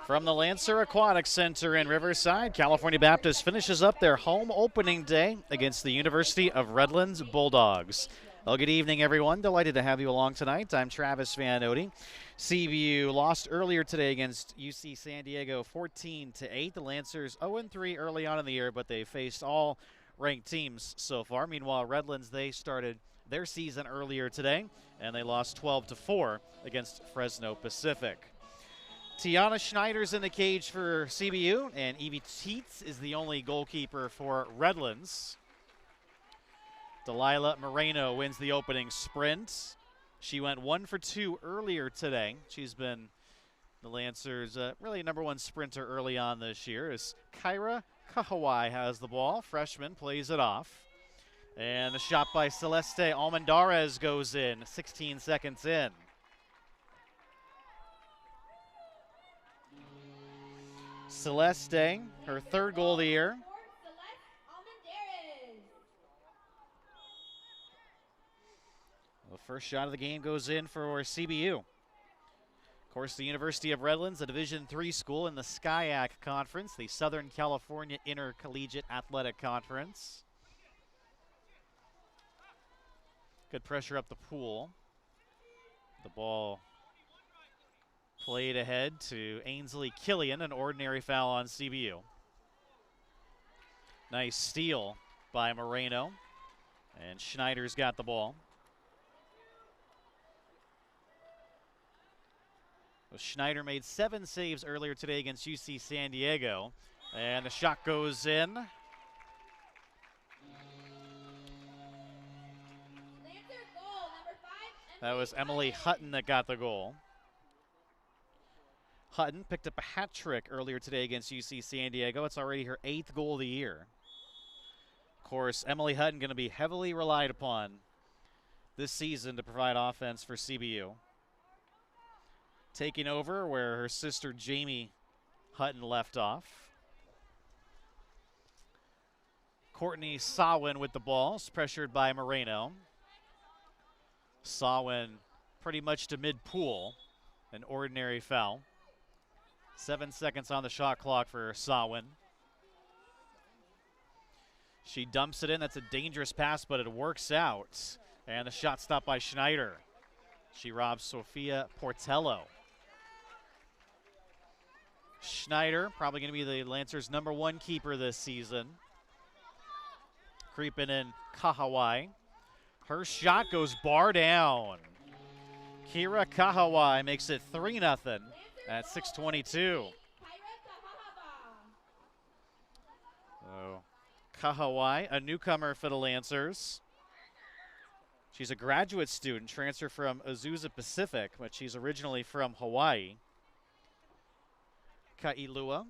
From the Lancer Aquatic Center in Riverside, California Baptist finishes up their home opening day against the University of Redlands Bulldogs. Well, good evening, everyone. Delighted to have you along tonight. I'm Travis Van Ode. CVU lost earlier today against UC San Diego 14-8. The Lancers 0-3 early on in the year, but they faced all ranked teams so far. Meanwhile, Redlands, they started their season earlier today, and they lost 12-4 against Fresno Pacific. Tiana Schneider's in the cage for CBU, and Evie Teets is the only goalkeeper for Redlands. Delilah Moreno wins the opening sprint. She went 1 for 2 earlier today. She's been the Lancers' really number one sprinter early on this year. As Kyra Kahawai has the ball, freshman plays it off. And the shot by Celeste Almendarez goes in, 16 seconds in. Celeste, her third goal of the year. The first shot of the game goes in for CBU. Of course, the University of Redlands, a Division III school in the SCIAC Conference, the Southern California Intercollegiate Athletic Conference. Good pressure up the pool. The ball played ahead to Ainsley Killian, an ordinary foul on CBU. Nice steal by Moreno, and Schneider's got the ball. Well, Schneider made 7 saves earlier today against UC San Diego, and the shot goes in. That was Emily Hutton that got the goal. Hutton picked up a hat trick earlier today against UC San Diego. It's already her 8th goal of the year. Of course, Emily Hutton going to be heavily relied upon this season to provide offense for CBU. Taking over where her sister Jamie Hutton left off. Courtney Sawin with the ball, pressured by Moreno. Sawin pretty much to mid-pool, an ordinary foul. 7 seconds on the shot clock for Sawin. She dumps it in. That's a dangerous pass, but it works out. And the shot stopped by Schneider. She robs Sofia Portello. Schneider, probably going to be the Lancers' #1 keeper this season. Creeping in Kahawai. Her shot goes bar down. Kira Kahawai makes it 3-0 at 6:22. So, Kahawai, a newcomer for the Lancers. She's a graduate student, transfer from Azusa Pacific, but she's originally from Hawaii. Kailua.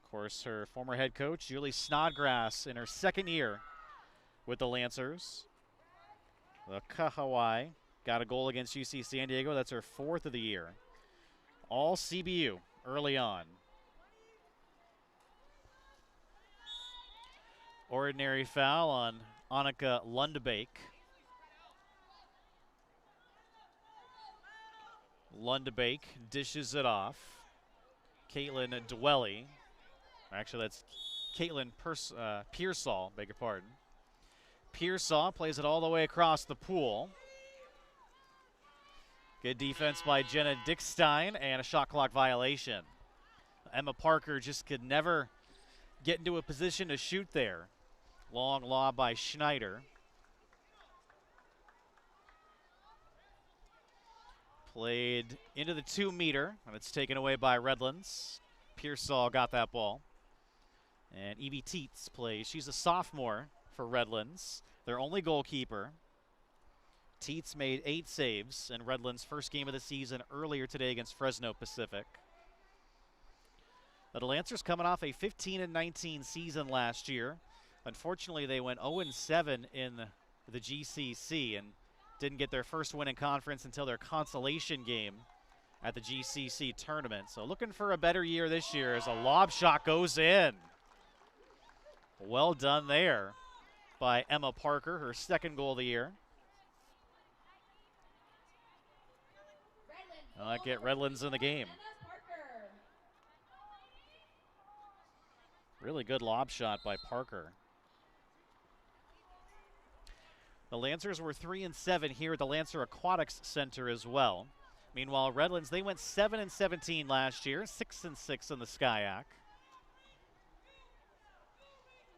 Of course, her former head coach, Julie Snodgrass, in her 2nd year with the Lancers. The Kahawai got a goal against UC San Diego. That's her 4th of the year. All CBU early on. Ordinary foul on Annika Lundbeek. Lundbeek dishes it off. Caitlin Dwelly. Actually, that's Caitlin Pearsall, beg your pardon. Pearsall plays it all the way across the pool. Good defense by Jenna Dickstein and a shot clock violation. Emma Parker just could never get into a position to shoot there. Long lob by Schneider. Played into the 2-meter, and it's taken away by Redlands. Pearsall got that ball. And Evie Teets plays. She's a sophomore for Redlands, their only goalkeeper. Teets made 8 saves in Redlands' first game of the season earlier today against Fresno Pacific. The Lancers coming off a 15-19 season last year. Unfortunately, they went 0-7 in the GCC and didn't get their first win in conference until their consolation game at the GCC tournament. So looking for a better year this year as a lob shot goes in. Well done there by Emma Parker, her 2nd goal of the year. Get Redlands in the game. Really good lob shot by Parker. The Lancers were 3-7 here at the Lancer Aquatics Center as well. Meanwhile, Redlands, they went 7-17 last year, 6-6 in the SCIAC.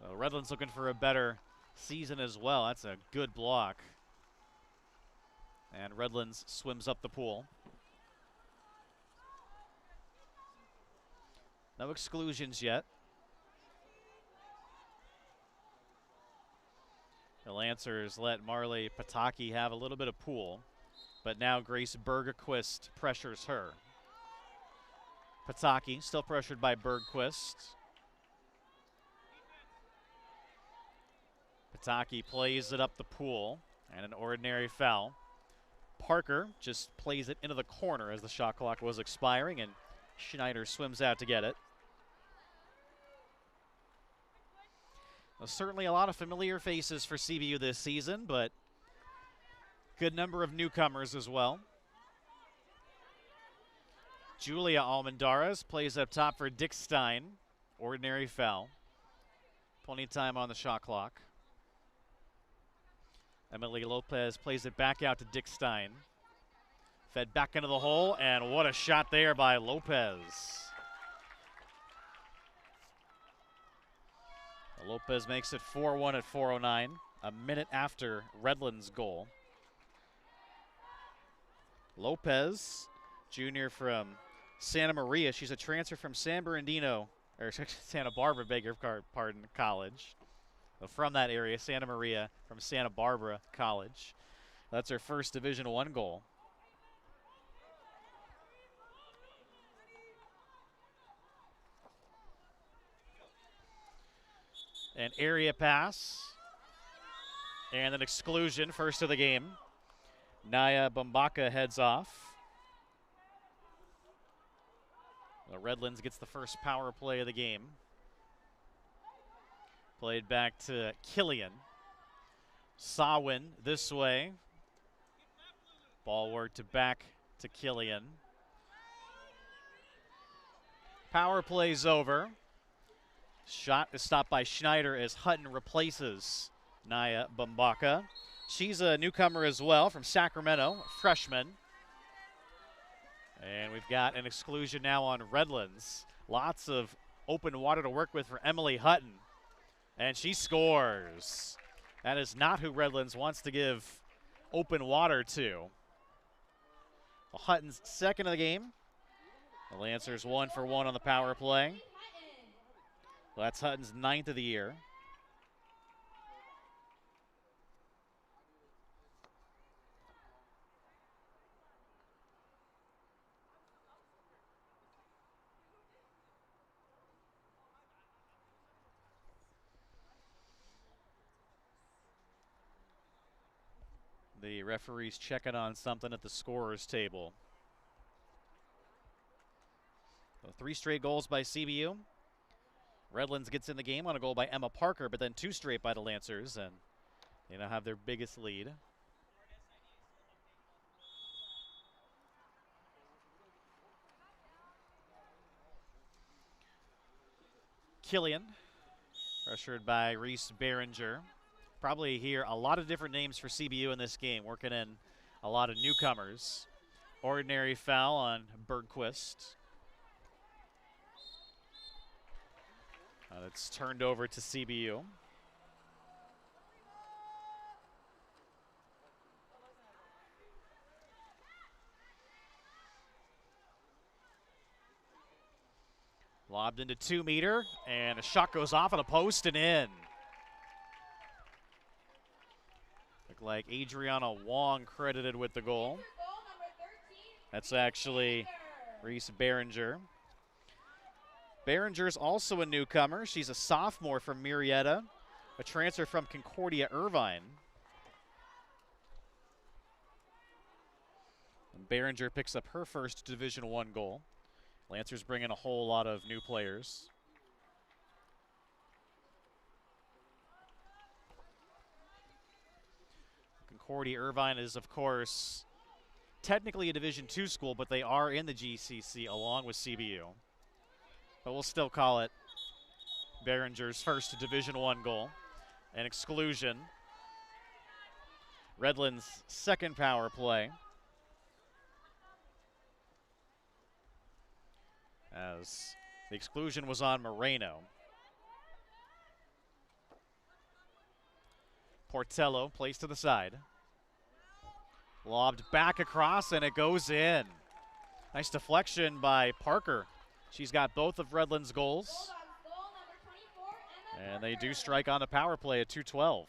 So Redlands looking for a better season as well. That's a good block. And Redlands swims up the pool. No exclusions yet. The Lancers let Marley Pataki have a little bit of pool, but now Grace Bergquist pressures her. Pataki still pressured by Bergquist. Pataki plays it up the pool, and an ordinary foul. Parker just plays it into the corner as the shot clock was expiring, and Schneider swims out to get it. Well, certainly a lot of familiar faces for CBU this season, but good number of newcomers as well. Julia Almendarez plays up top for Dick Stein. Ordinary foul. Plenty of time on the shot clock. Emily Lopez plays it back out to Dick Stein. Fed back into the hole, and what a shot there by Lopez. Lopez makes it 4-1 at 4:09, a minute after Redlands' goal. Lopez, junior from Santa Maria. She's a transfer from San Bernardino, or Santa Barbara, beg your pardon, college. From that area, Santa Maria from Santa Barbara College. That's her first Division I goal. An area pass and an exclusion, first of the game. Naya Bambaka heads off. The Redlands gets the first power play of the game. Played back to Killian. Sawin this way. Ball worked back to Killian. Power play's over. Shot is stopped by Schneider as Hutton replaces Naya Bambaka. She's a newcomer as well from Sacramento, freshman. And we've got an exclusion now on Redlands. Lots of open water to work with for Emily Hutton. And she scores. That is not who Redlands wants to give open water to. Well, Hutton's second of the game. The Lancers 1 for 1 on the power play. Well, that's Hutton's 9th of the year. The referee's checking on something at the scorer's table. So 3 straight goals by CBU. Redlands gets in the game on a goal by Emma Parker, but then 2 straight by the Lancers, and they now have their biggest lead. Killian, pressured by Reese Behringer. Probably hear a lot of different names for CBU in this game, working in a lot of newcomers. Ordinary foul on Bergquist. It's turned over to CBU. Lobbed into 2-meter, and a shot goes off on the post and in. Looked like Adriana Wong credited with the goal. That's actually Reese Behringer. Behringer's also a newcomer. She's a sophomore from Murrieta, a transfer from Concordia Irvine. And Behringer picks up her first Division I goal. Lancers bring in a whole lot of new players. Concordia Irvine is, of course, technically a Division II school, but they are in the GCC along with CBU. But we'll still call it Behringer's first Division I goal. An exclusion. Redlands' second power play. As the exclusion was on Moreno. Portello placed to the side. Lobbed back across, and it goes in. Nice deflection by Parker. She's got both of Redlands' goals. And they do strike on the power play at 2:12.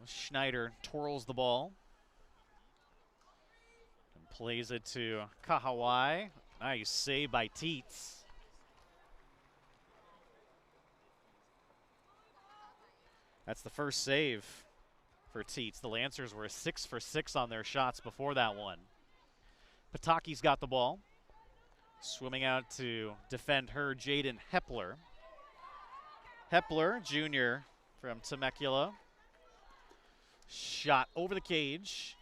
Schneider twirls the ball and plays it to Kahawai. Nice save by Teets. That's the first save for Teets. The Lancers were 6 for 6 on their shots before that one. Pataki's got the ball. Swimming out to defend her, Jaden Hepler. Hepler, junior from Temecula. Shot over the cage.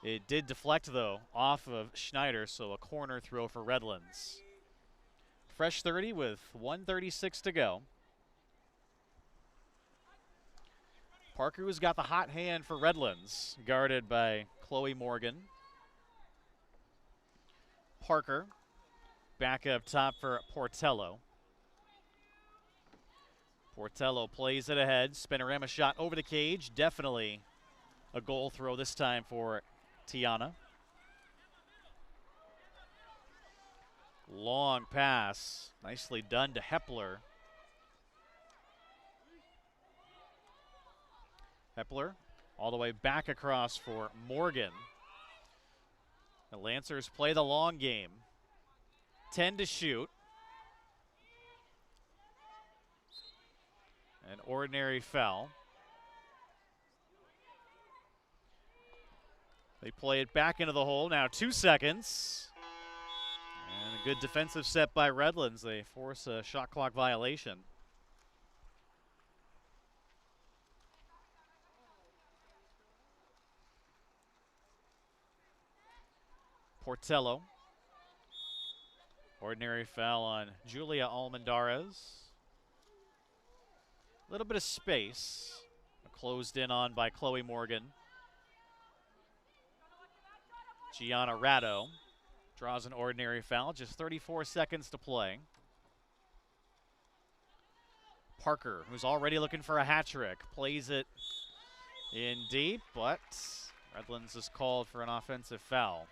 It did deflect, though, off of Schneider, so a corner throw for Redlands. Fresh 30 with 1:36 to go. Parker, who's got the hot hand for Redlands, guarded by Chloe Morgan. Parker back up top for Portello. Portello plays it ahead. Spinorama shot over the cage. Definitely a goal throw this time for Tiana. Long pass. Nicely done to Hepler. Hepler all the way back across for Morgan. The Lancers play the long game. 10 to shoot. An ordinary foul. They play it back into the hole. Now 2 seconds. And a good defensive set by Redlands. They force a shot clock violation. Portello. Ordinary foul on Julia Almendarez. A little bit of space. Closed in on by Chloe Morgan. Gianna Ratto draws an ordinary foul. Just 34 seconds to play. Parker, who's already looking for a hat trick, plays it in deep, but Redlands is called for an offensive foul.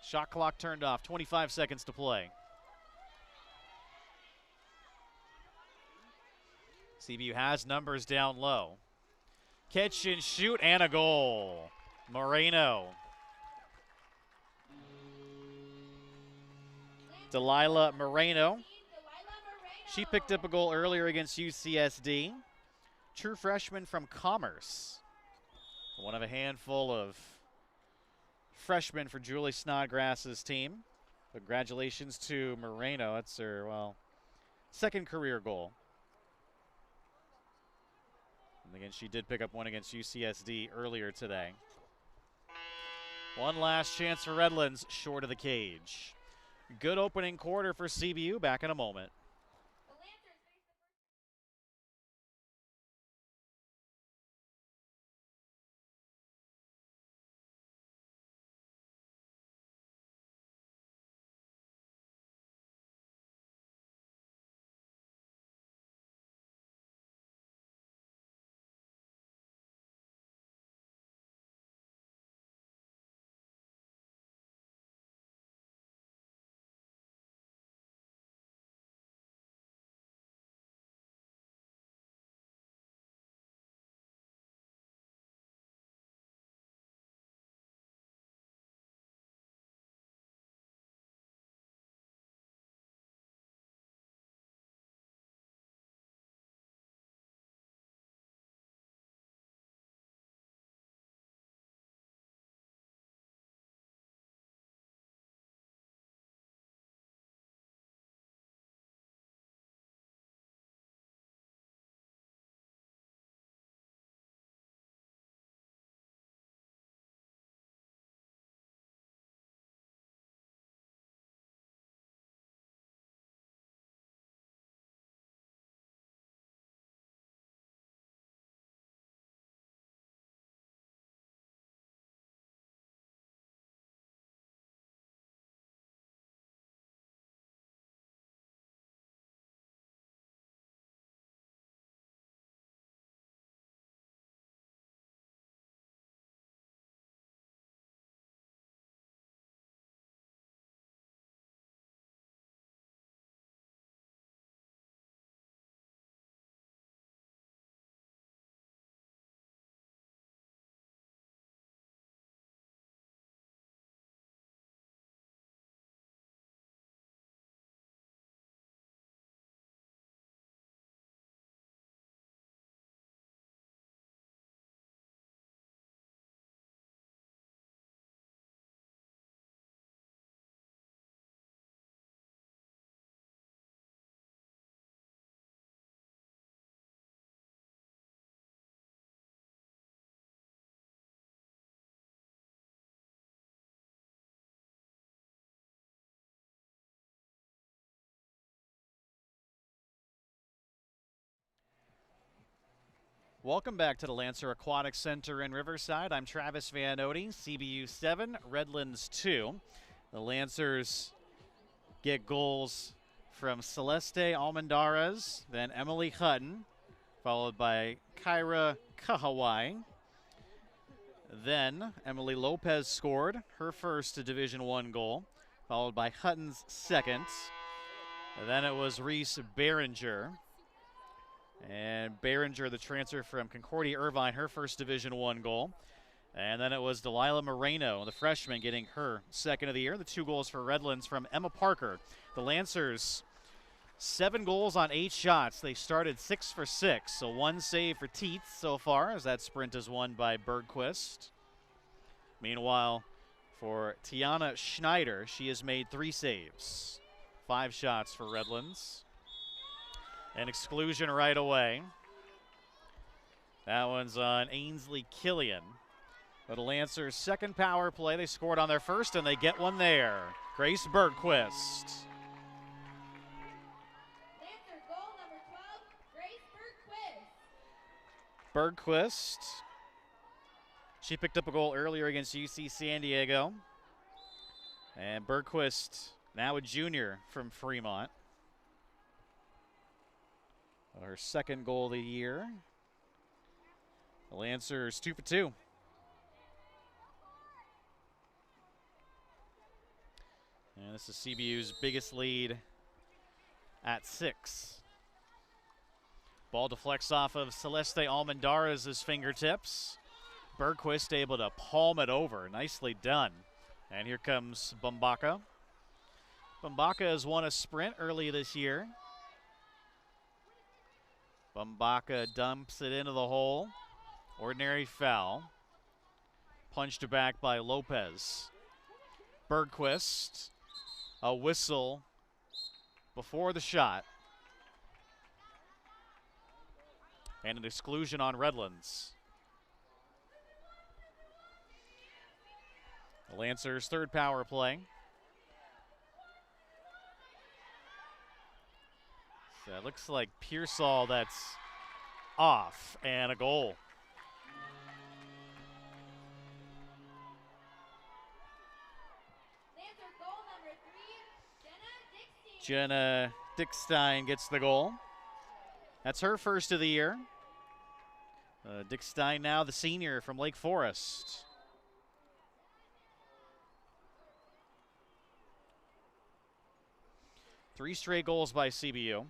Shot clock turned off, 25 seconds to play. CBU has numbers down low. Catch and shoot and a goal. Moreno. Delilah Moreno. She picked up a goal earlier against UCSD. True freshman from Commerce. One of a handful of freshmen for Julie Snodgrass's team. Congratulations to Moreno. That's her, well, second career goal. And again, she did pick up one against UCSD earlier today. One last chance for Redlands, short of the cage. Good opening quarter for CBU. Back in a moment. Welcome back to the Lancer Aquatic Center in Riverside. I'm Travis Van Ode, CBU 7, Redlands 2. The Lancers get goals from Celeste Almendarez, then Emily Hutton, followed by Kyra Kahawai. Then Emily Lopez scored her first Division I goal, followed by Hutton's second. And then it was Reese Behringer. And Behringer, the transfer from Concordia Irvine, her first Division I goal. And then it was Delilah Moreno, the freshman, getting her second of the year. The 2 goals for Redlands from Emma Parker. The Lancers, 7 goals on 8 shots. They started 6 for 6, so 1 save for Teets so far, as that sprint is won by Bergquist. Meanwhile, for Tiana Schneider, she has made 3 saves. 5 shots for Redlands. An exclusion right away. That one's on Ainsley Killian. But the Lancers' second power play. They scored on their first, and they get one there. Grace Bergquist. Lancer goal number 12, Grace Bergquist. Bergquist. She picked up a goal earlier against UC San Diego. And Bergquist, now a junior from Fremont. Her second goal of the year. The Lancers 2 for 2. And this is CBU's biggest lead at 6. Ball deflects off of Celeste Almendarez's fingertips. Bergquist able to palm it over. Nicely done. And here comes Bumbaka. Bumbaka has won a sprint early this year. Bumbaka dumps it into the hole. Ordinary foul. Punched back by Lopez. Bergquist. A whistle before the shot. And an exclusion on Redlands. The Lancers' third power play. So it looks like Pearsall that's off, and a goal. Lancer goal number 3, Jenna Dickstein. Jenna Dickstein gets the goal. That's her first of the year. Dickstein now the senior from Lake Forest. Three straight goals by CBU.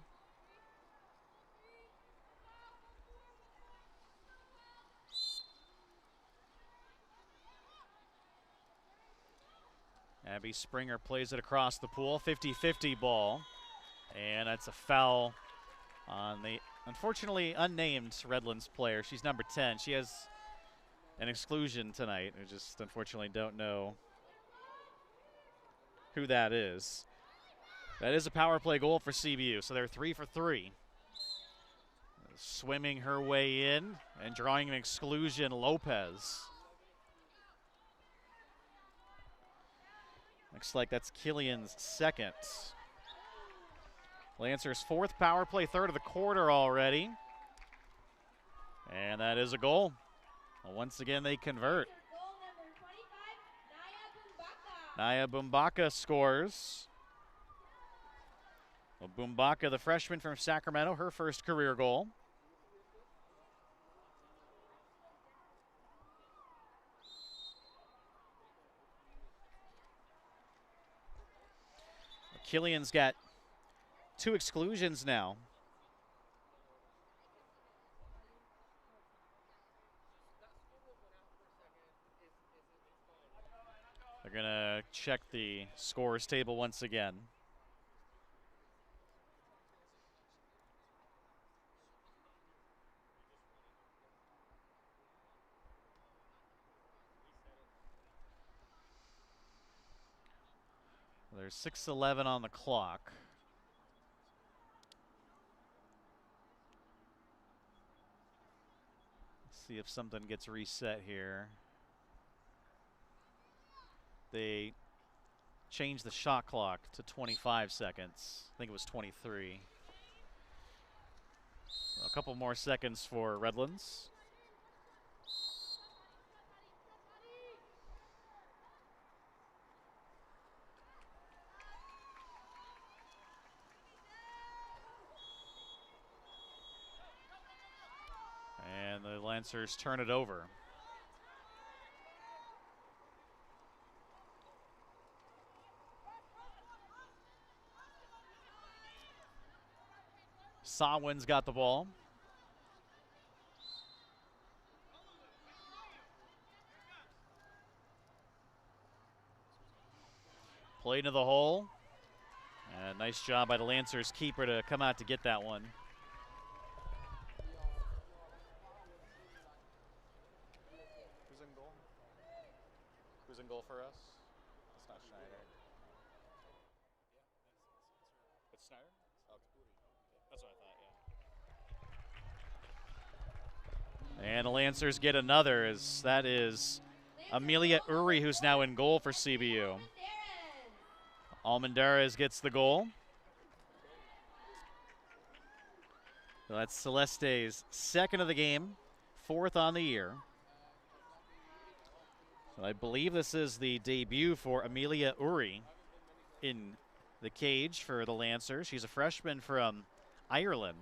Abby Springer plays it across the pool, 50-50 ball. And that's a foul on the unfortunately unnamed Redlands player. She's number 10. She has an exclusion tonight. We just unfortunately don't know who that is. That is a power play goal for CBU, so they're 3 for 3. Swimming her way in and drawing an exclusion, Lopez. Looks like that's Killian's second. Lancers' fourth power play, third of the quarter already. And that is a goal. Well, once again, they convert. Goal number 25, Naya Bumbaka. Naya Bumbaka scores. Well, Bumbaka, the freshman from Sacramento, her first career goal. Killian's got 2 exclusions now. They're going to check the scores table once again. There's 6:11 on the clock. Let's see if something gets reset here. They changed the shot clock to 25 seconds. I think it was 23. couple more seconds for Redlands. And the Lancers turn it over. Sawin's got the ball. Play into the hole. And nice job by the Lancers keeper to come out to get that one. Who's in goal? Who's in goal for us? It's not Schneider. It's Schneider? Oh, that's what I thought, yeah. And the Lancers get another, as that is Amelia Uri, who's now in goal for CBU. Almendarez gets the goal. So that's Celeste's second of the game, fourth on the year. So I believe this is the debut for Amelia Uri in the cage for the Lancers. She's a freshman from Ireland.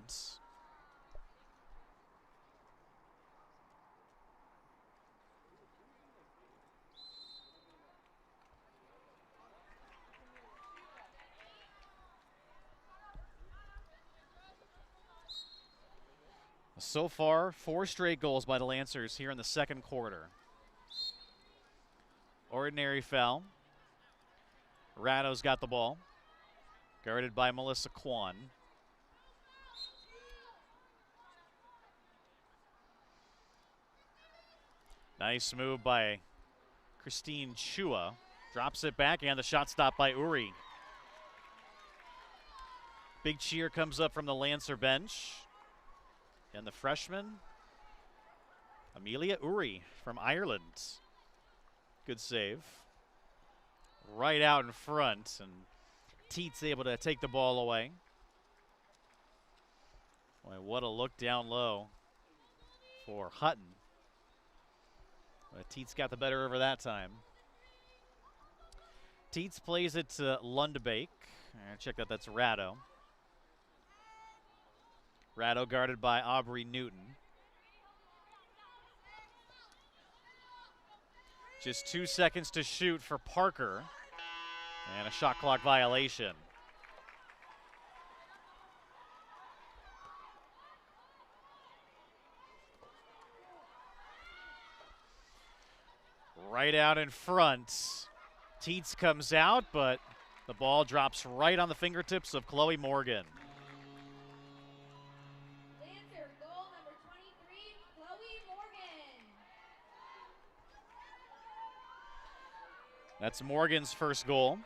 So far, 4 straight goals by the Lancers here in the second quarter. Ordinary foul. Rado's got the ball. Guarded by Melissa Kwan. Nice move by Christine Chua. Drops it back, and the shot stopped by Uri. Big cheer comes up from the Lancer bench. And the freshman, Amelia Uri from Ireland. Good save. Right out in front, and Teets able to take the ball away. Boy, what a look down low for Hutton. But Teets got the better over that time. Teets plays it to Lundbeek. Check that, that's Rado. Rado guarded by Aubrey Newton. Just 2 seconds to shoot for Parker. And a shot clock violation. Right out in front. Teets comes out, but the ball drops right on the fingertips of Chloe Morgan. That's Morgan's first goal.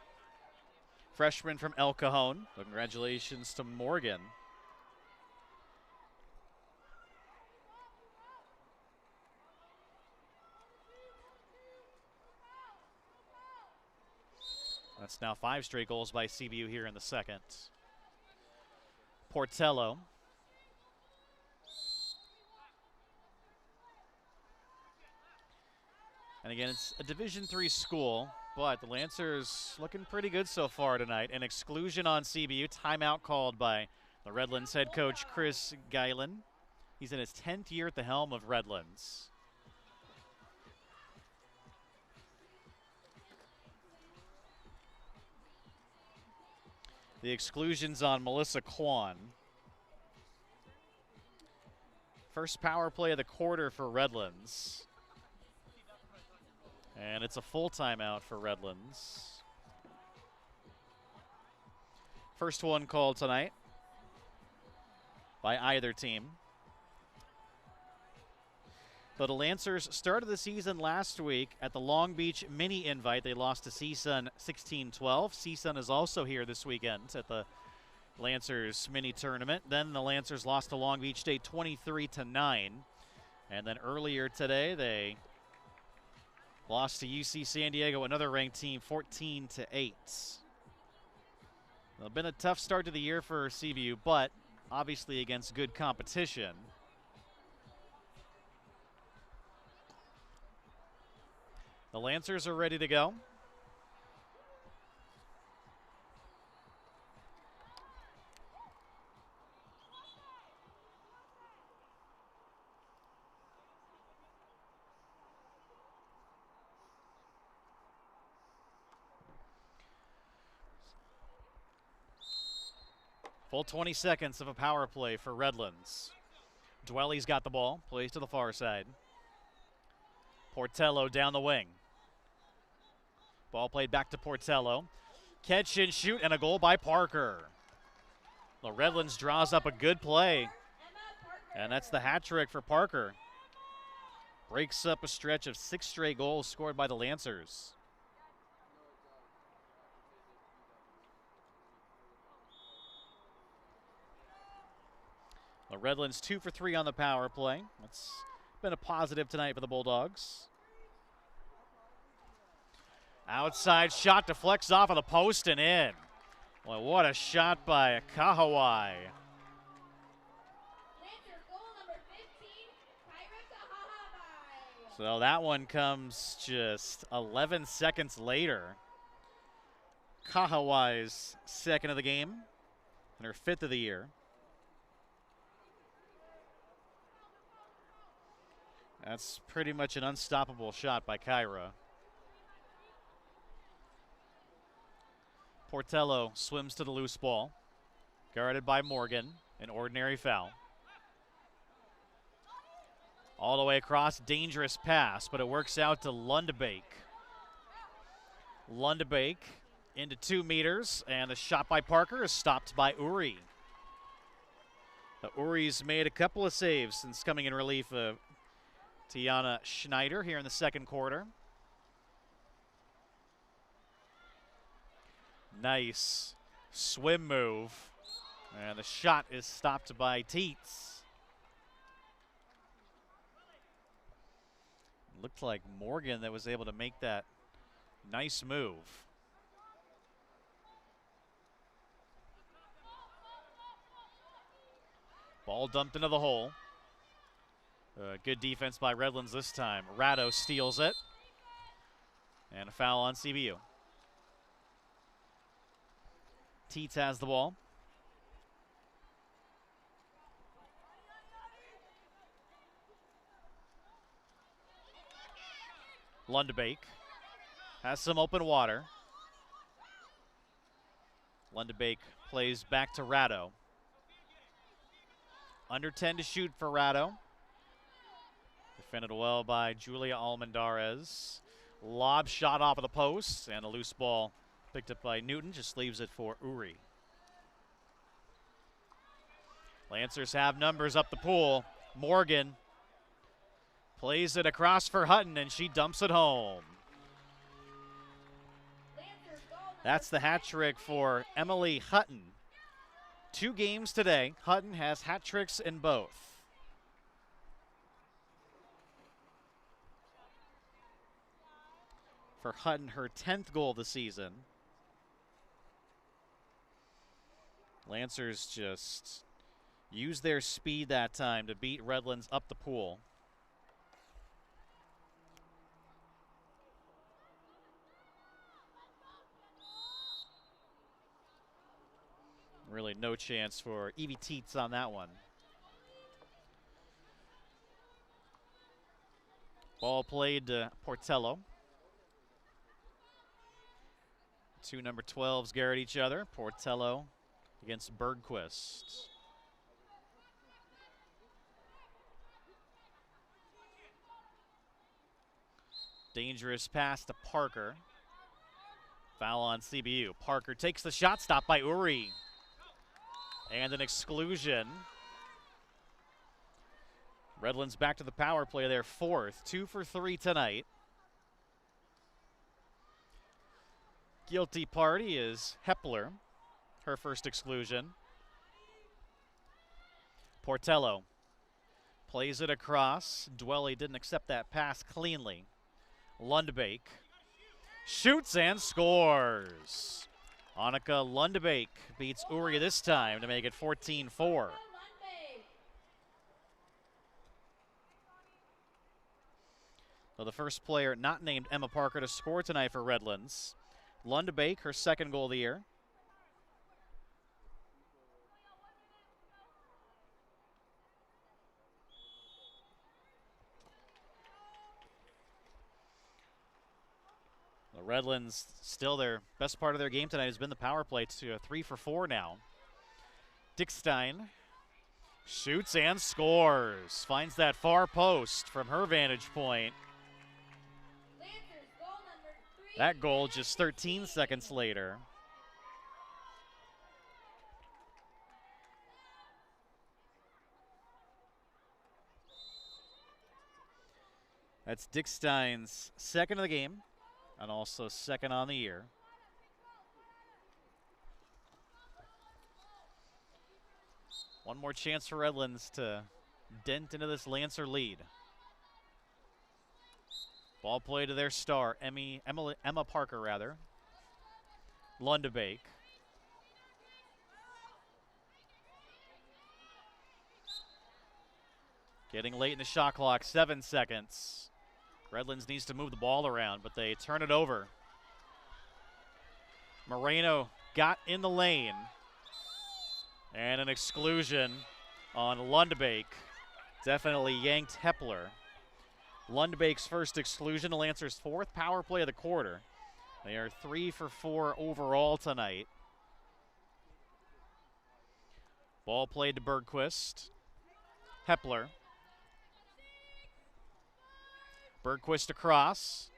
Freshman from El Cajon. So congratulations to Morgan. That's now 5 straight goals by CBU here in the second. Portello. And again, it's a Division III school, but the Lancers looking pretty good so far tonight. An exclusion on CBU, timeout called by the Redlands head coach, Chris Geilen. He's in his 10th year at the helm of Redlands. The exclusions on Melissa Kwan. First power play of the quarter for Redlands. And it's a full timeout for Redlands. First one called tonight by either team. So the Lancers started the season last week at the Long Beach Mini Invite. They lost to CSUN 16-12. CSUN is also here this weekend at the Lancers Mini Tournament. Then the Lancers lost to Long Beach State 23-9. And then earlier today, they lost to UC San Diego, another ranked team, 14-8. It's been a tough start to the year for CBU, but obviously against good competition. The Lancers are ready to go. Full 20 seconds of a power play for Redlands. Dwelly's got the ball, plays to the far side. Portello down the wing. Ball played back to Portello. Catch and shoot, and a goal by Parker. The Redlands draws up a good play, and that's the hat trick for Parker. Breaks up a stretch of 6 straight goals scored by the Lancers. The Redlands 2 for 3 on the power play. That's been a positive tonight for the Bulldogs. Outside shot deflects off of the post and in. Well, what a shot by Kahawai. Lancers goal number 15, Kyra Kahabai. So that one comes just 11 seconds later. Kahawai's second of the game and her 5th of the year. That's pretty much an unstoppable shot by Kyra. Portello swims to the loose ball. Guarded by Morgan, an ordinary foul. All the way across, dangerous pass, but it works out to Lundebake. Lundebake into 2 meters, and the shot by Parker is stopped by Uri. Uri's made a couple of saves since coming in relief of Tiana Schneider here in the second quarter. Nice swim move. And the shot is stopped by Teets. Looked like Morgan that was able to make that nice move. Ball dumped into the hole. Good defense by Redlands this time. Ratto steals it. And a foul on CBU. Teets has the ball. Lundebake has some open water. Lundebake plays back to Ratto. Under 10 to shoot for Ratto. Defended well by Julia Almendarez. Lob shot off of the post, and a loose ball picked up by Newton, just leaves it for Uri. Lancers have numbers up the pool. Morgan plays it across for Hutton, and she dumps it home. That's the hat trick for Emily Hutton. 2 games today. Hutton has hat tricks in both. For Hutton, her 10th goal of the season. Lancers just use their speed that time to beat Redlands up the pool. Really no chance for Evie Teets on that one. Ball played to Portello. 2 number 12s guard each other. Portello against Bergquist. Dangerous pass to Parker. Foul on CBU. Parker takes the shot, stopped by Uri. And an exclusion. Redlands back to the power play, their 4th. 2 for 3 tonight. Guilty party is Hepler, her first exclusion. Portello plays it across. Dwelly didn't accept that pass cleanly. Lundebake shoots and scores. Annika Lundbeek beats Uri this time to make it 14-4. So the first player not named Emma Parker to score tonight for Redlands. Lundbeek, her second goal of the year. The Redlands, still their best part of their game tonight has been the power play, to 3 for 4 now. Dickstein shoots and scores. Finds that far post from her vantage point. That goal just 13 seconds later. That's Dickstein's second of the game and also second on the year. One more chance for Redlands to dent into this Lancer lead. Ball play to their star, Emma Parker, rather. Lundbeek. Getting late in the shot clock, 7 seconds. Redlands needs to move the ball around, but they turn it over. Moreno got in the lane. And an exclusion on Lundbeek. Definitely yanked Hepler. Lundbeek's first exclusion, Lancer's fourth power play of the quarter. They are 3 for 4 overall tonight. Ball played to Bergquist. Hepler. Bergquist across.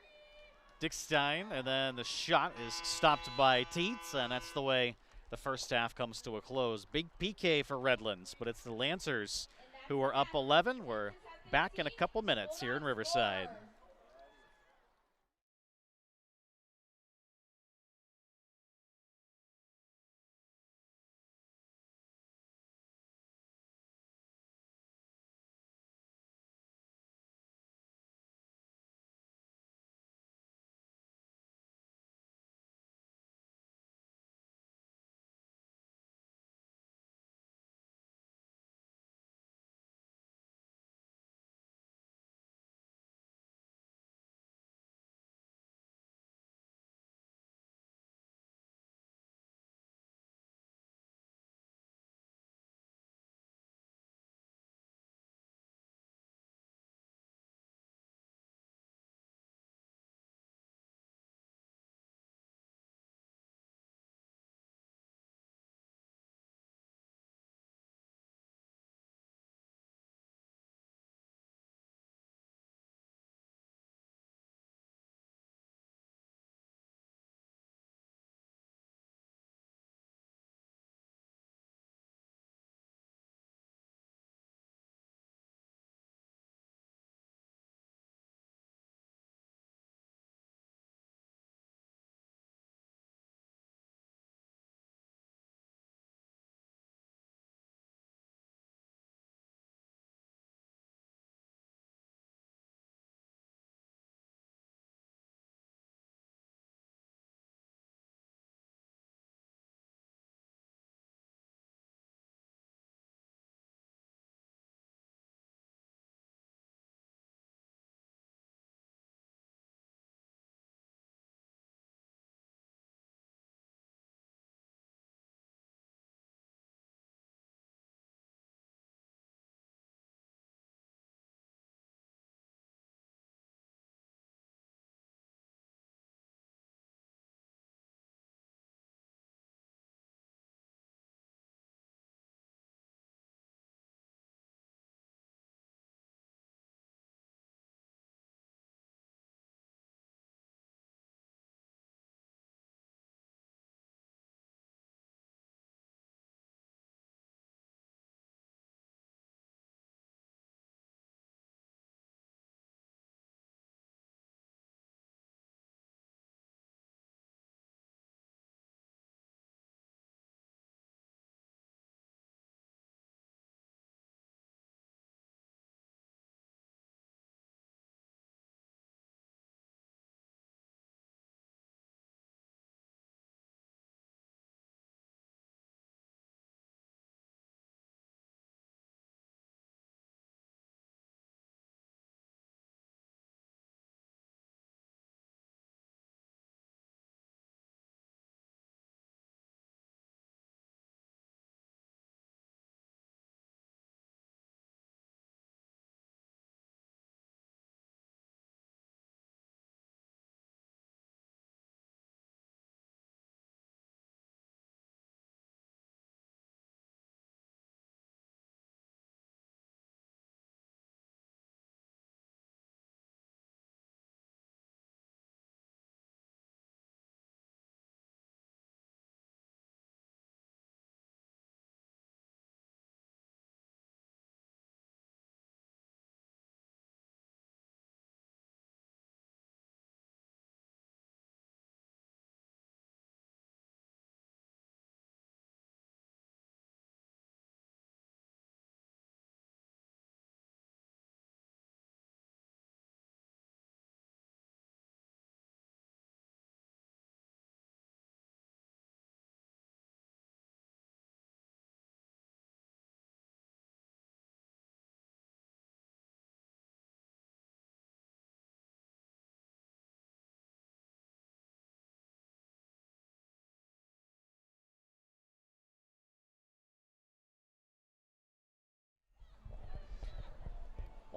Dickstein, and then the shot is stopped by Teets, and that's the way the first half comes to a close. Big PK for Redlands, but it's the Lancers who are up 11. We're back in a couple minutes here in Riverside.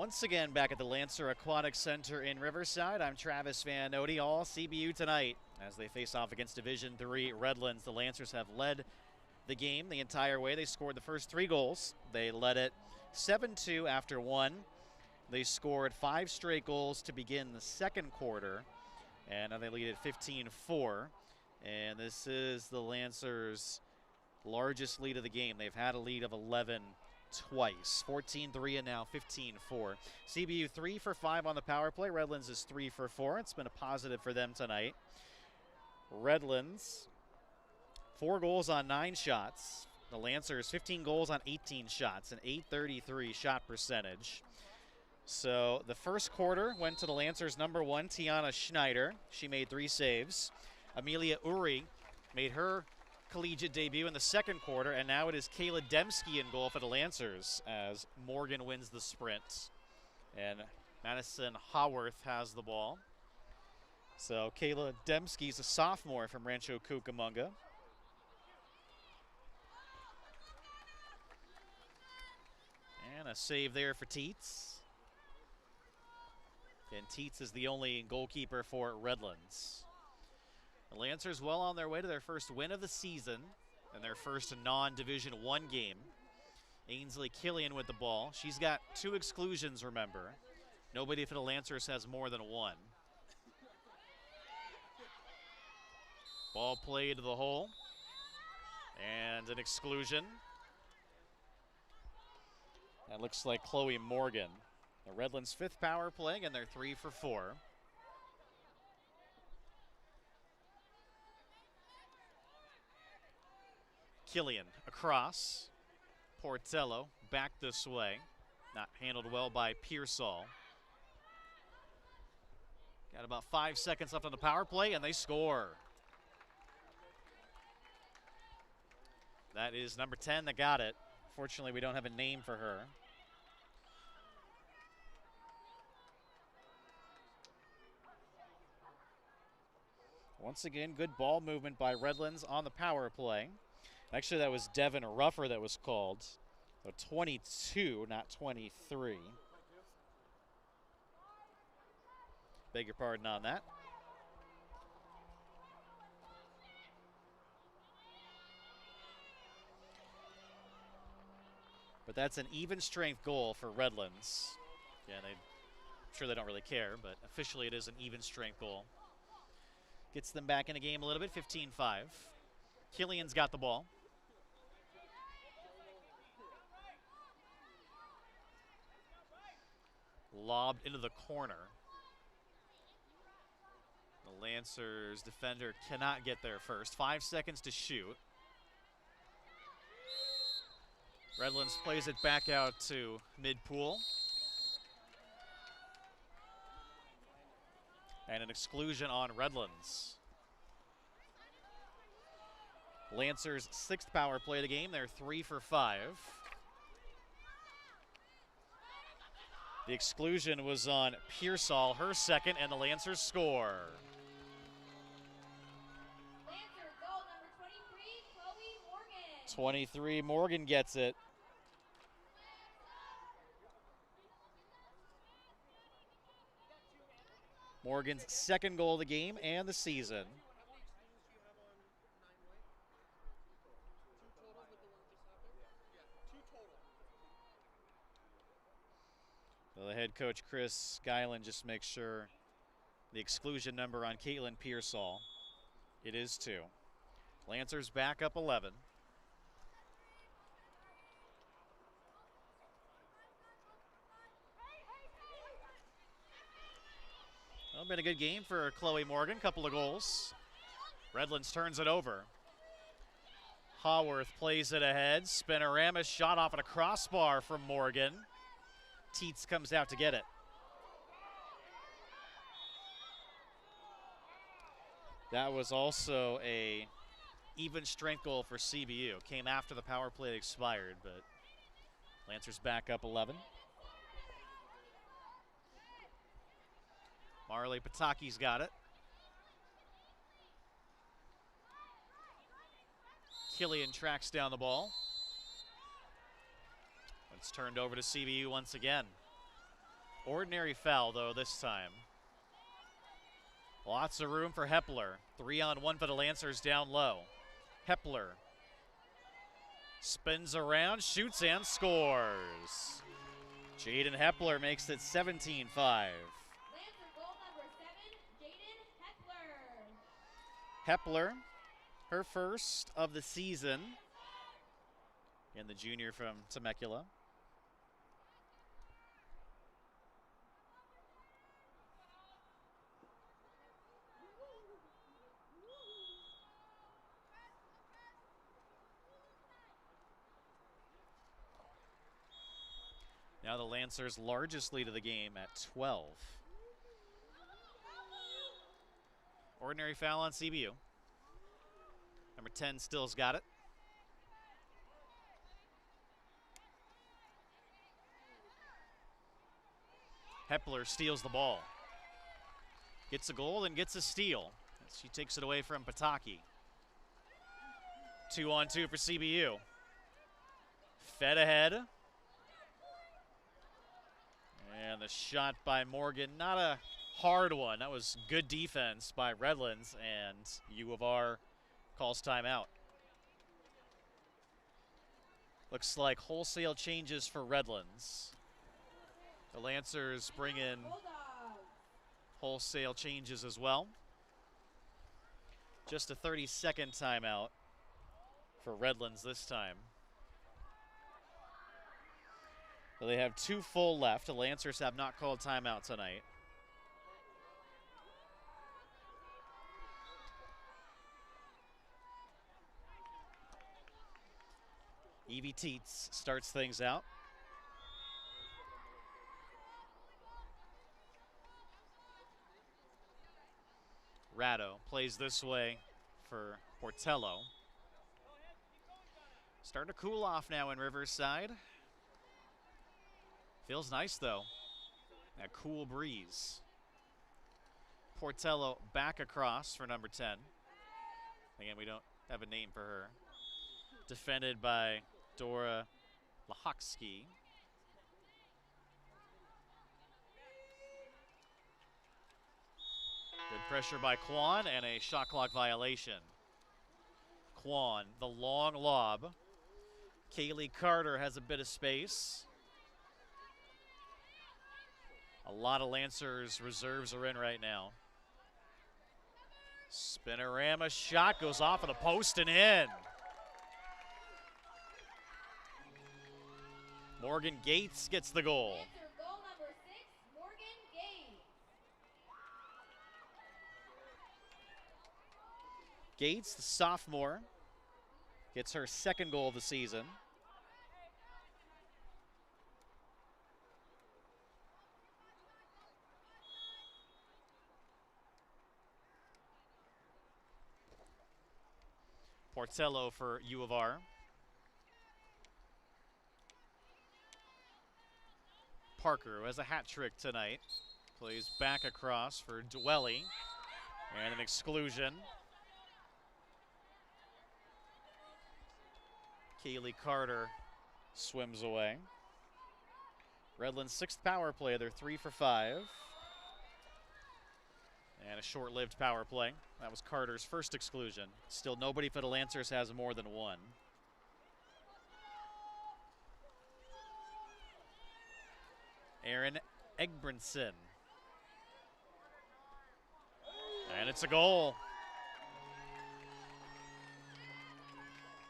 Once again, back at the Lancer Aquatic Center in Riverside, I'm Travis Van Odi. All CBU tonight as they face off against Division III Redlands. The Lancers have led the game the entire way. They scored the first 3 goals. They led it 7-2 after 1. They scored 5 straight goals to begin the second quarter, and now they lead at 15-4. And this is the Lancers' largest lead of the game. They've had a lead of 11 twice, 14-3 and now 15-4. CBU 3 for 5 on the power play. Redlands is 3 for 4. It's been a positive for them tonight. Redlands 4 goals on 9 shots. The Lancers 15 goals on 18 shots, an .833 shot percentage. So the first quarter went to the Lancers' number 1, Tiana Schneider. She made 3 saves. Amelia Uri made her collegiate debut in the second quarter, and now it is Kayla Dembski in goal for the Lancers as Morgan wins the sprint. And Madison Haworth has the ball. So Kayla Dembski's a sophomore from Rancho Cucamonga. And a save there for Teets. And Teets is the only goalkeeper for Redlands. The Lancers well on their way to their first win of the season and their first non-Division I game. Ainsley Killian with the ball. She's got 2 exclusions, remember. Nobody for the Lancers has more than 1. Ball played to the hole. And an exclusion. That looks like Chloe Morgan. The Redlands' 5th power play, and they're 3 for 4. Killian across. Portello back this way. Not handled well by Pearsall. Got about 5 seconds left on the power play, and they score. That is number 10 that got it. Fortunately, we don't have a name for her. Once again, good ball movement by Redlands on the power play. Actually, that was Devin Ruffer that was called. So 22, not 23. Beg your pardon on that. But that's an even strength goal for Redlands. Yeah, I'm sure they don't really care, but officially it is an even strength goal. Gets them back in the game a little bit, 15-5. Killian's got the ball. Lobbed into the corner. The Lancers defender cannot get there first. 5 seconds to shoot. Redlands plays it back out to mid-pool. And an exclusion on Redlands. Lancers' 6th power play of the game. They're 3 for 5. The exclusion was on Pearsall, her 2nd, and the Lancers score. Lancer goal number 23, Chloe Morgan. 23, Morgan gets it. Morgan's 2nd goal of the game and the season. So the head coach, Chris Guyland, just makes sure the exclusion number on Caitlin Pearsall. It is 2. Lancers back up 11. Well, been a good game for Chloe Morgan. Couple of goals. Redlands turns it over. Haworth plays it ahead. Spinorama shot off at a crossbar from Morgan. Teets comes out to get it. That was also a even strength goal for CBU. Came after the power play expired, but Lancers back up 11. Marley Pataki's got it. Killian tracks down the ball. It's turned over to CBU once again. Ordinary foul, though, this time. Lots of room for Hepler. 3-on-1 for the Lancers down low. Hepler spins around, shoots, and scores. Jaden Hepler makes it 17-5. Lancer goal number 7, Jaden Hepler. Hepler, her first of the season, and the junior from Temecula. Now the Lancers' largest lead of the game at 12. Ordinary foul on CBU. Number 10 still's got it. Hepler steals the ball. Gets a goal and gets a steal. She takes it away from Pataki. 2-on-2 for CBU. Fed ahead. And the shot by Morgan, not a hard one. That was good defense by Redlands, and U of R calls timeout. Looks like wholesale changes for Redlands. The Lancers bring in wholesale changes as well. Just a 30-second timeout for Redlands this time. So they have 2 full left. The Lancers have not called timeout tonight. Evie Teets starts things out. Ratto plays this way for Portello. Starting to cool off now in Riverside. Feels nice, though. That cool breeze. Portello back across for number 10. Again, we don't have a name for her. Defended by Dora Lahoksky. Good pressure by Kwan and a shot clock violation. Kwan, the long lob. Kaylee Carter has a bit of space. A lot of Lancers reserves are in right now. Spinorama shot goes off of the post and in. Morgan Gates gets the goal. Lancer goal number 6, Morgan Gates. Gates, the sophomore, gets her second goal of the season. Portello for U of R. Parker, who has a hat trick tonight, plays back across for Dwelly, and an exclusion. Kaylee Carter swims away. Redlands' 6th power play. They're 3 for 5. And a short-lived power play. That was Carter's first exclusion. Still, nobody for the Lancers has more than 1. Aaron Egbranson. And it's a goal.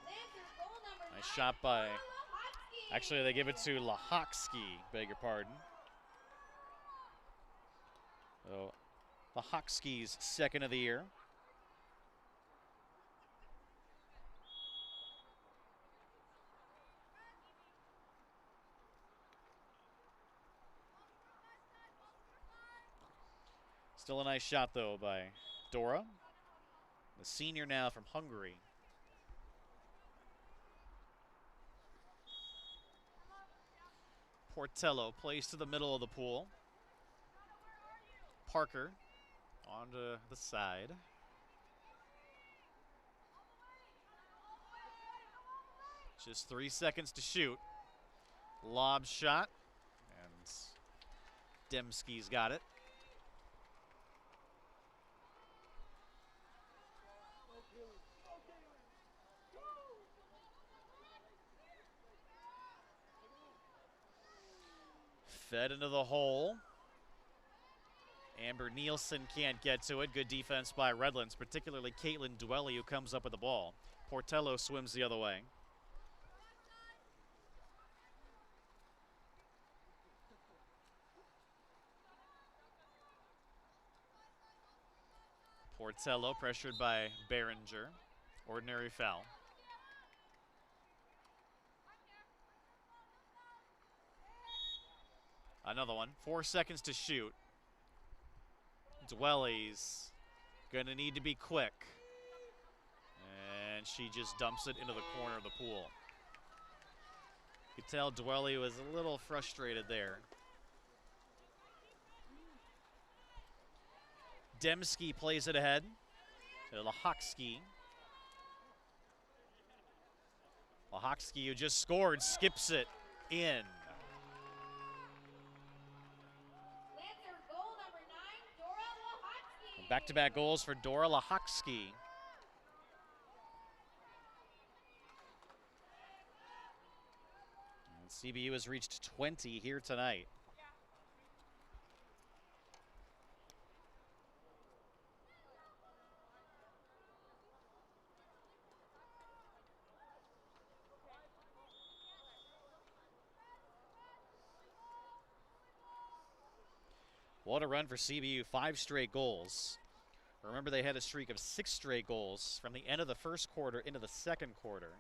Lancer goal number 9, Nice shot by, Lahoksky. actually they give it to Lahoksky, beg your pardon. So, Lahoksky's second of the year. Still a nice shot, though, by Dora, the senior now from Hungary. Portello plays to the middle of the pool. Parker onto the side. Just 3 seconds to shoot. Lob shot, and Dembski's got it. Fed into the hole. Amber Nielsen can't get to it. Good defense by Redlands, particularly Caitlin Dwelly, who comes up with the ball. Portello swims the other way. Portello pressured by Behringer. Ordinary foul. Another one. 4 seconds to shoot. Dwelly's gonna need to be quick. And she just dumps it into the corner of the pool. You could tell Dwelly was a little frustrated there. Dembski plays it ahead to Lahoksky. Lahoksky, who just scored, skips it in. Lancers goal number 9, Dora Lahotsky. Back-to-back goals for Dora Lahoksky. And CBU has reached 20 here tonight. What a run for CBU, 5 straight goals. Remember, they had a streak of 6 straight goals from the end of the first quarter into the second quarter.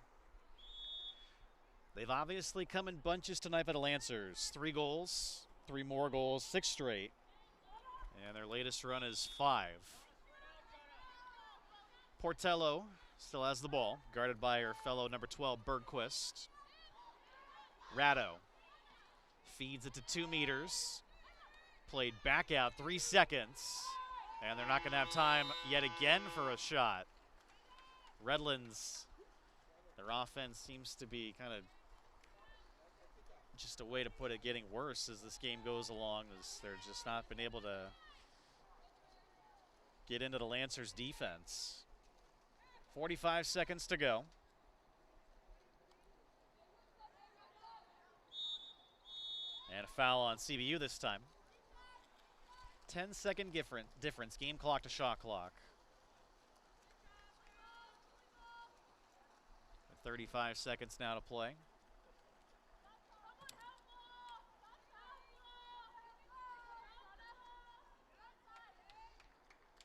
They've obviously come in bunches tonight for the Lancers. 3 goals, 3 more goals, 6 straight. And their latest run is 5. Portello still has the ball, guarded by her fellow number 12, Bergquist. Ratto feeds it to 2 meters. Played back out, 3 seconds. And they're not going to have time yet again for a shot. Redlands, their offense seems to be kind of just a way to put it, getting worse as this game goes along, as they're just not been able to get into the Lancers defense. 45 seconds to go. And a foul on CBU this time. 10-second difference, game clock to shot clock. 35 seconds now to play.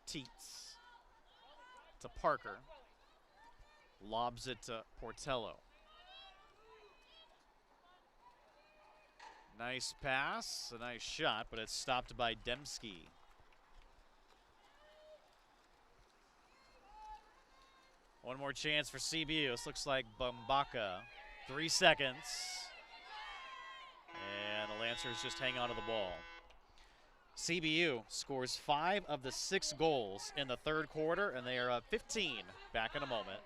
Teets to Parker. Lobs it to Portello. Nice pass, a nice shot, but it's stopped by Dembski. One more chance for CBU. This looks like Bumbaka. 3 seconds. And the Lancers just hang on to the ball. CBU scores 5 of the 6 goals in the third quarter, and they are up 15. Back in a moment.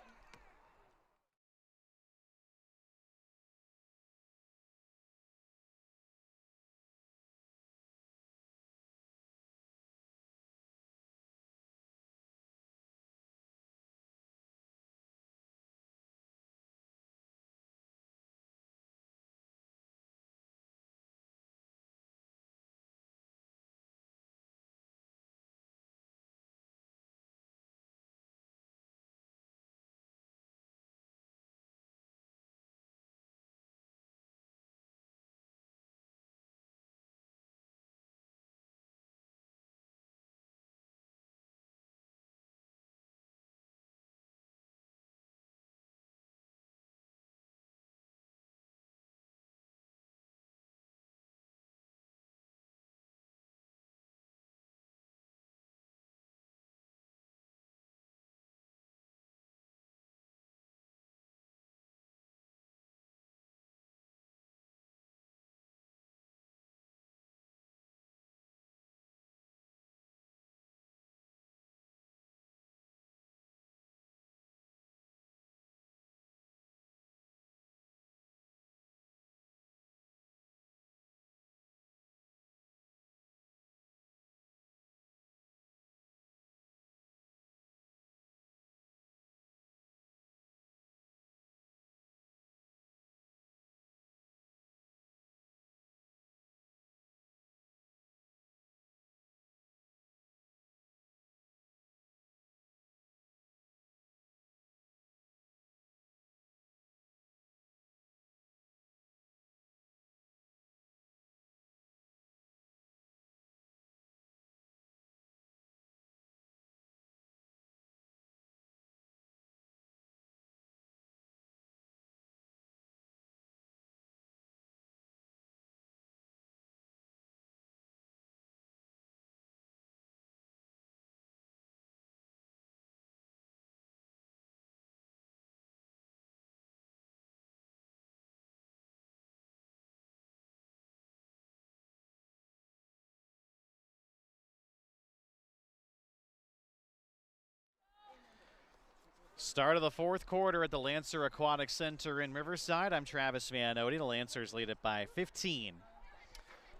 Start of the fourth quarter at the Lancer Aquatic Center in Riverside. I'm Travis Manotti. The Lancers lead it by 15.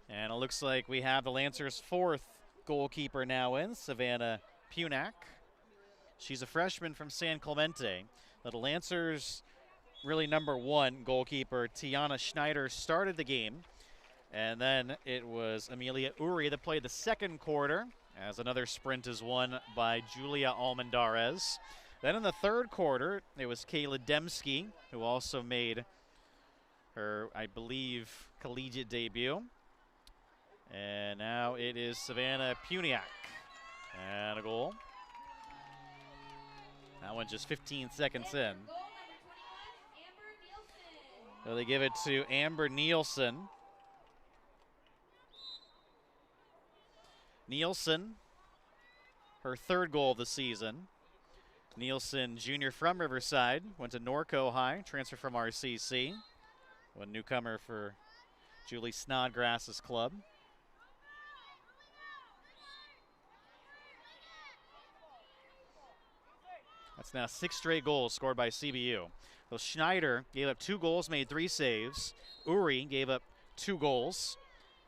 And it looks like we have the Lancers' fourth goalkeeper now in, Savannah Punak. She's a freshman from San Clemente. The Lancers' really number one goalkeeper, Tiana Schneider, started the game. And then it was Amelia Uri that played the second quarter, as another sprint is won by Julia Almendarez. Then in the third quarter, it was Kayla Demski, who also made her, I believe, collegiate debut. And now it is Savannah Puniak. And a goal. That one just 15 seconds in. So they give it to Amber Nielsen. Nielsen, her third goal of the season. Nielsen, junior from Riverside, went to Norco High, transferred from RCC. One newcomer for Julie Snodgrass's club. That's now 6 straight goals scored by CBU. Well, Schneider gave up 2 goals, made 3 saves. Uri gave up 2 goals,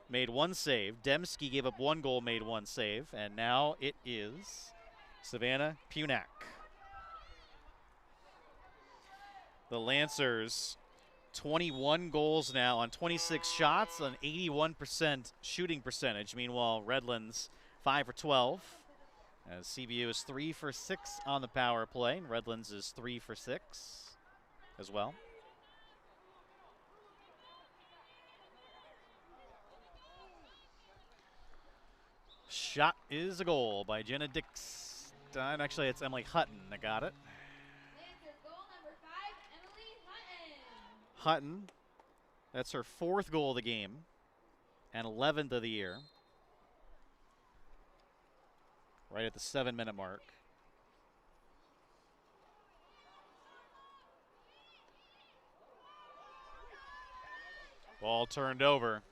made 1 save. Demski gave up 1 goal, made 1 save. And now it is Savannah Punak. The Lancers, 21 goals now on 26 shots, an 81% shooting percentage. Meanwhile, Redlands 5 for 12. As CBU is 3 for 6 on the power play. Redlands is 3 for 6 as well. Shot is a goal by Jenna Dix. Actually, it's Emily Hutton that got it. Goal number 5, Emily Hutton. Hutton, that's her 4th goal of the game and 11th of the year. Right at the 7-minute mark. Ball turned over.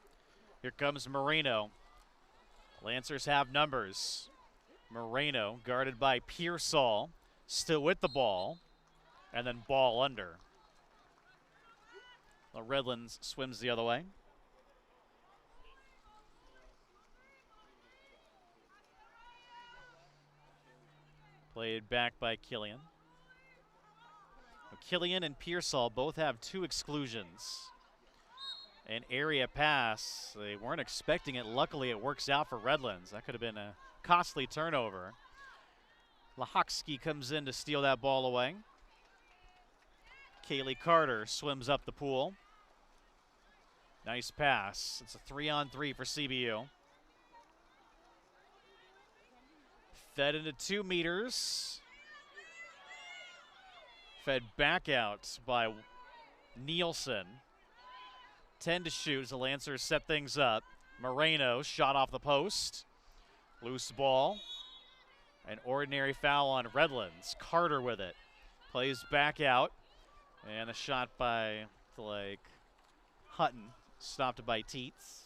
Here comes Moreno. Lancers have numbers. Moreno guarded by Pearsall, still with the ball, and then ball under. The Redlands swims the other way. Played back by Killian. Killian and Pearsall both have 2 exclusions. An area pass. They weren't expecting it. Luckily, it works out for Redlands. That could have been a costly turnover. Lahoksky comes in to steal that ball away. Kaylee Carter swims up the pool. Nice pass. It's a 3-on-3 for CBU. Fed into 2 meters. Fed back out by Nielsen. 10 to shoot as the Lancers set things up. Moreno shot off the post. Loose ball. An ordinary foul on Redlands. Carter with it. Plays back out. And a shot by, Hutton. Stopped by Teets.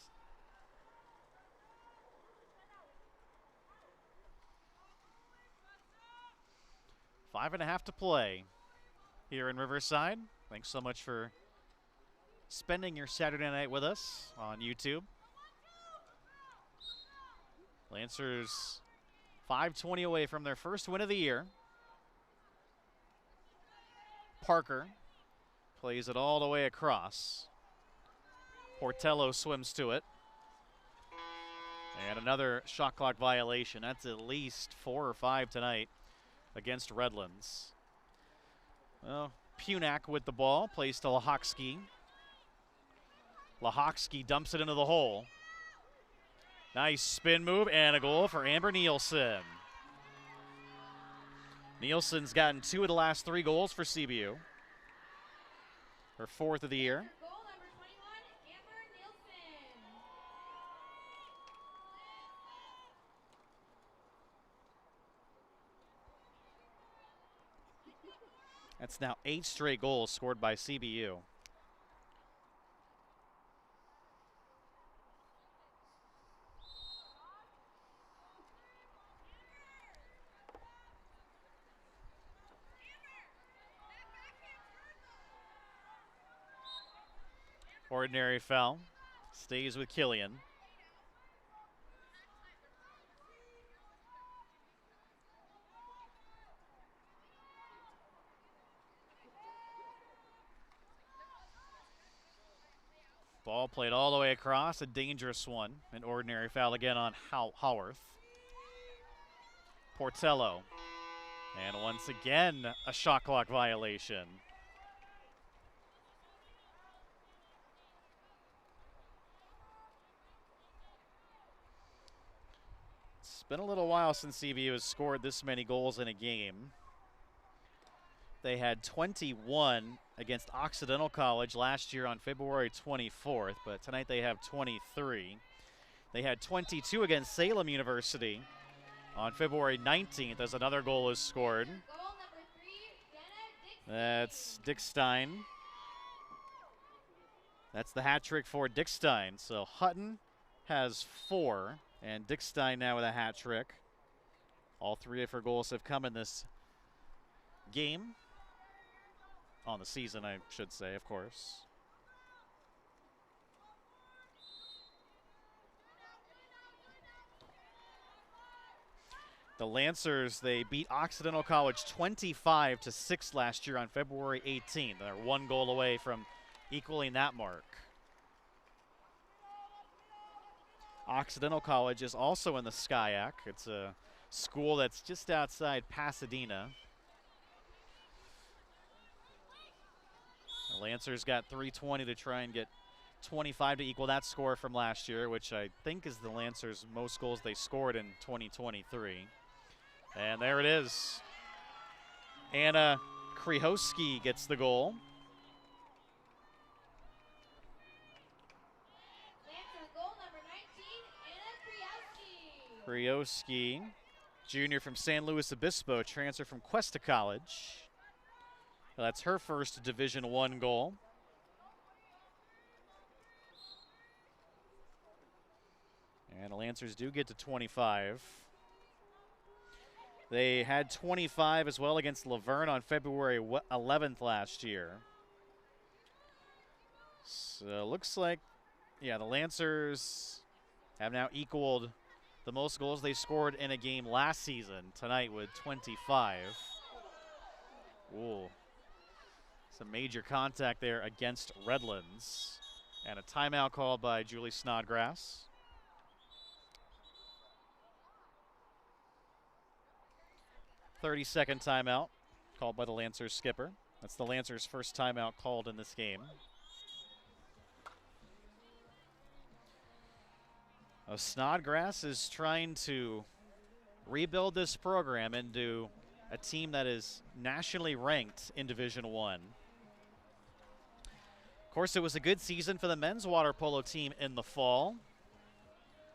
Five and a half to play here in Riverside. Thanks so much for spending your Saturday night with us on YouTube. Lancers 5:20 away from their first win of the year. Parker plays it all the way across. Portello swims to it. And another shot clock violation. That's at least 4 or 5 tonight against Redlands. Well, Punak with the ball, plays to Lahoksky. Lahoksky dumps it into the hole. Nice spin move and a goal for Amber Nielsen. Nielsen's gotten 2 of the last 3 goals for CBU. Her 4th of the year. Goal number 21, Amber Nielsen. That's now 8 straight goals scored by CBU. Ordinary foul. Stays with Killian. Ball played all the way across, a dangerous one. An ordinary foul again on Howarth. Portello. And once again, a shot clock violation. It's been a little while since CBU has scored this many goals in a game. They had 21 against Occidental College last year on February 24th, but tonight they have 23. They had 22 against Salem University on February 19th as another goal is scored. Goal number 3, Jenna Dixstein. That's Dickstein. That's the hat trick for Dickstein. So Hutton has 4, and Dickstein now with a hat trick. All 3 of her goals have come in this game. On the season, I should say, of course. The Lancers, they beat Occidental College 25-6 last year on February 18th. They're 1 goal away from equaling that mark. Occidental College is also in the SCIAC. It's a school that's just outside Pasadena. The Lancers got 320 to try and get 25 to equal that score from last year, which I think is the Lancers' most goals they scored in 2023. And there it is. Anna Krihowski gets the goal. Lancers goal number 19, Anna Krihowski. Krihowski, junior from San Luis Obispo, transfer from Cuesta College. That's her first Division I goal. And the Lancers do get to 25. They had 25 as well against Laverne on February 11th last year. So looks like, yeah, the Lancers have now equaled the most goals they scored in a game last season tonight with 25. Ooh. Some major contact there against Redlands. And a timeout called by Julie Snodgrass. "30-second timeout called by the Lancers skipper. That's the Lancers' first timeout called in this game. Snodgrass is trying to rebuild this program into a team that is nationally ranked in Division I. Of course, it was a good season for the men's water polo team in the fall.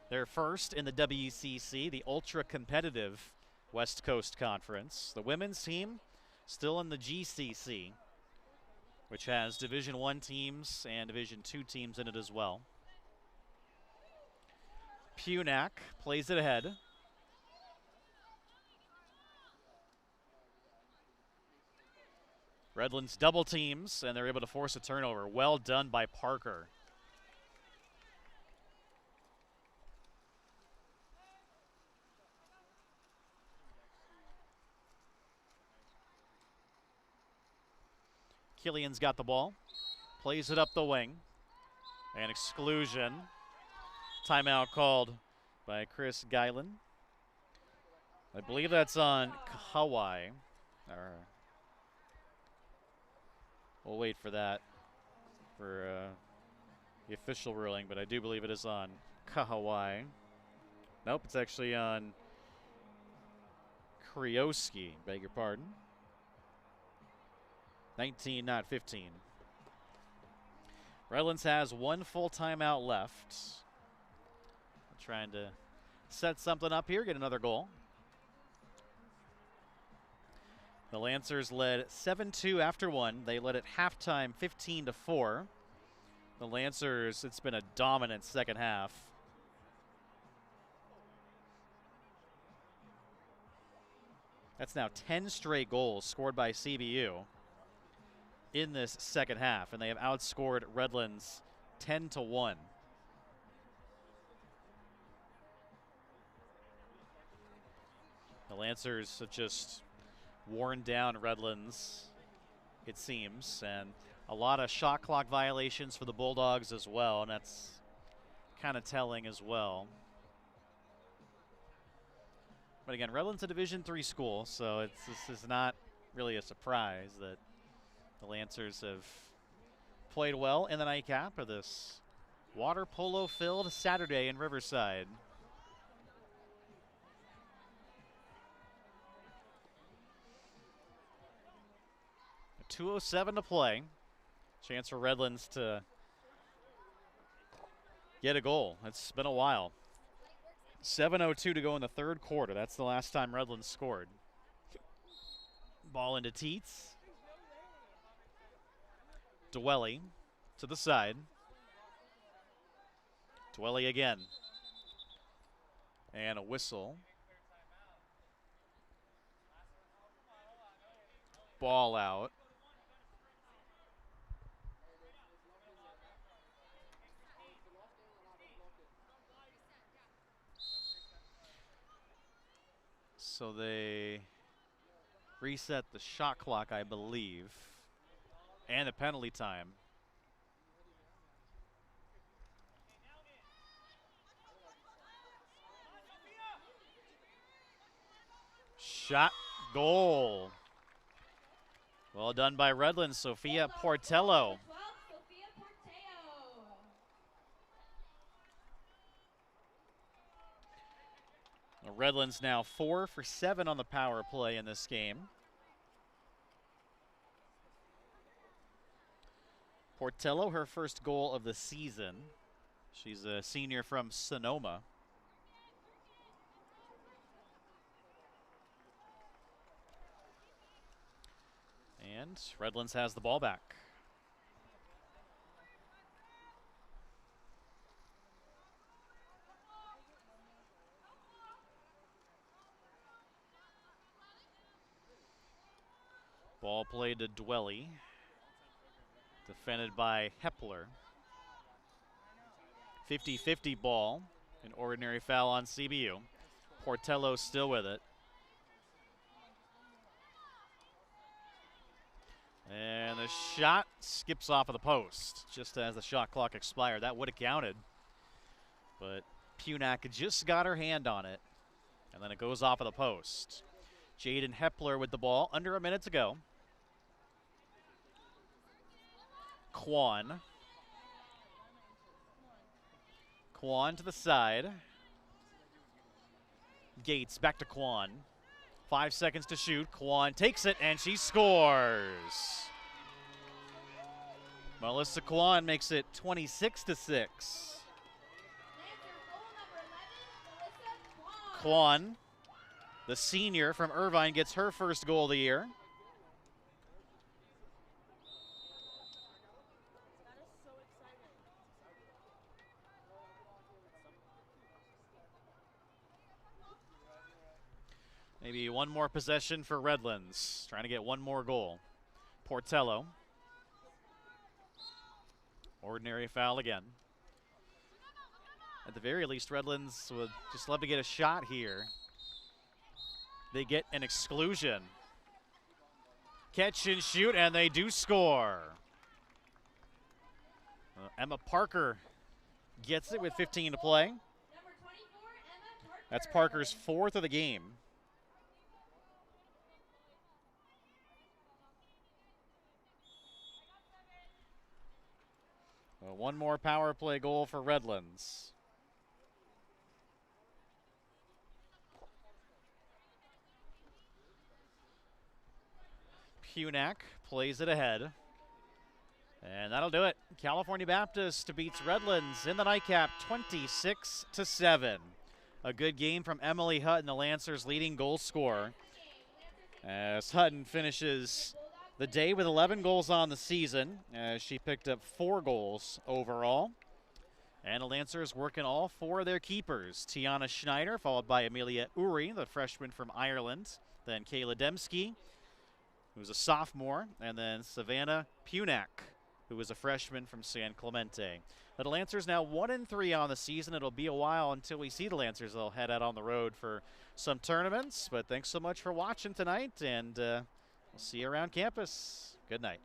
They're first in the WCC, the ultra-competitive West Coast Conference. The women's team still in the GCC, which has Division I teams and Division II teams in it as well. Punak plays it ahead. Redlands double teams, and they're able to force a turnover. Well done by Parker. Killian's got the ball, plays it up the wing, and exclusion. Timeout called by Chris Guyland. I believe that's on Hawaii. We'll wait for that for the official ruling, but I do believe it is on Kahawai. Nope, it's actually on Krihowski, beg your pardon. 19, not 15. Redlands has 1 full timeout left. Trying to set something up here, get another goal. The Lancers led 7-2 after 1. They led at halftime 15-4. The Lancers, it's been a dominant second half. That's now 10 straight goals scored by CBU in this second half, and they have outscored Redlands 10-1. The Lancers have just worn down Redlands, it seems, and a lot of shot clock violations for the Bulldogs as well, and that's kind of telling as well. But again, Redlands a Division III school, so this is not really a surprise that the Lancers have played well in the nightcap of this water polo-filled Saturday in Riverside. .207 to play. Chance for Redlands to get a goal. It's been a while. 7:02 to go in the third quarter. That's the last time Redlands scored. Ball into Teets. Dwelly to the side. Dwelly again. And a whistle. Ball out. So they reset the shot clock, I believe, and the penalty time. Shot, goal. Well done by Redlands, Sophia Portello. Redlands now 4 for 7 on the power play in this game. Portello, her first goal of the season. She's a senior from Sonoma. And Redlands has the ball back. Ball played to Dwelly. Defended by Hepler. 50-50 ball. An ordinary foul on CBU. Portello still with it. And the shot skips off of the post just as the shot clock expired. That would have counted. But Punak just got her hand on it. And then it goes off of the post. Jaden Hepler with the ball. Under a minute to go. Quan. Quan to the side. Gates back to Quan. 5 seconds to shoot. Quan takes it and she scores. Melissa Quan makes it 26-6. Quan, the senior from Irvine, gets her first goal of the year. Maybe one more possession for Redlands. Trying to get one more goal. Portello. Ordinary foul again. At the very least, Redlands would just love to get a shot here. They get an exclusion. Catch and shoot, and they do score. Emma Parker gets it with 15 to play. That's Parker's 4th of the game. One more power play goal for Redlands. Punak plays it ahead. And that'll do it. California Baptist beats Redlands in the nightcap 26-7. A good game from Emily Hutton, the Lancers' leading goal scorer. As Hutton finishes the day with 11 goals on the season, as she picked up 4 goals overall. And the Lancers working all 4 of their keepers. Tiana Schneider, followed by Amelia Uri, the freshman from Ireland. Then Kayla Demski, who's a sophomore. And then Savannah Punak, who was a freshman from San Clemente. But the Lancers now 1-3 on the season. It'll be a while until we see the Lancers. They'll head out on the road for some tournaments. But thanks so much for watching tonight, and we'll see you around campus. Good night.